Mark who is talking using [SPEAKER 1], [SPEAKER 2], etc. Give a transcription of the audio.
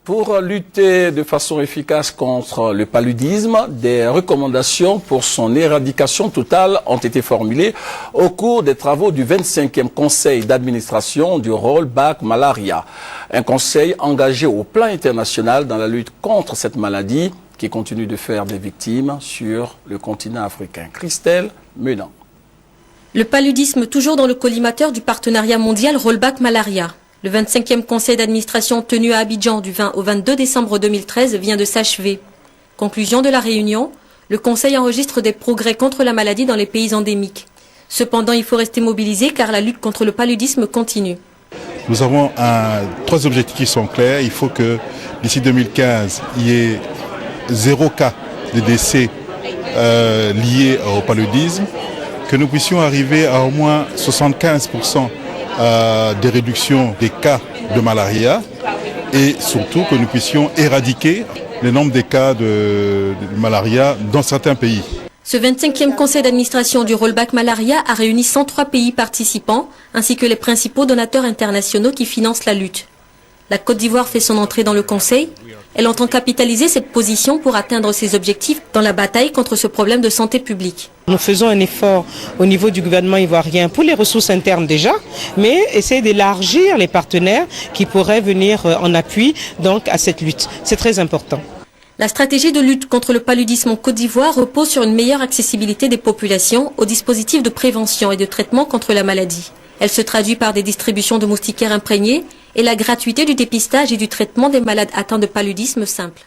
[SPEAKER 1] Pour lutter de façon efficace contre le paludisme, des recommandations pour son éradication totale ont été formulées au cours des travaux du 25e conseil d'administration du Rollback Malaria. Un conseil engagé au plan international dans la lutte contre cette maladie qui continue de faire des victimes sur le continent africain. Christelle Menant.
[SPEAKER 2] Le paludisme toujours dans le collimateur du partenariat mondial Rollback Malaria. Le 25e conseil d'administration tenu à Abidjan du 20 au 22 décembre 2013 vient de s'achever. Conclusion de la réunion, le conseil enregistre des progrès contre la maladie dans les pays endémiques. Cependant, il faut rester mobilisé car la lutte contre le paludisme continue.
[SPEAKER 3] Nous avons trois objectifs qui sont clairs. Il faut que d'ici 2015, il y ait 0 cas de décès liés au paludisme, que nous puissions arriver à au moins 75% des réductions des cas de malaria et surtout que nous puissions éradiquer le nombre des cas de malaria dans certains pays.
[SPEAKER 2] Ce 25e conseil d'administration du Rollback Malaria a réuni 103 pays participants ainsi que les principaux donateurs internationaux qui financent la lutte. La Côte d'Ivoire fait son entrée dans le conseil. Elle entend capitaliser cette position pour atteindre ses objectifs dans la bataille contre ce problème de santé publique.
[SPEAKER 4] Nous faisons un effort au niveau du gouvernement ivoirien pour les ressources internes déjà, mais essayer d'élargir les partenaires qui pourraient venir en appui donc à cette lutte. C'est très important.
[SPEAKER 2] La stratégie de lutte contre le paludisme en Côte d'Ivoire repose sur une meilleure accessibilité des populations aux dispositifs de prévention et de traitement contre la maladie. Elle se traduit par des distributions de moustiquaires imprégnés et la gratuité du dépistage et du traitement des malades atteints de paludisme simple.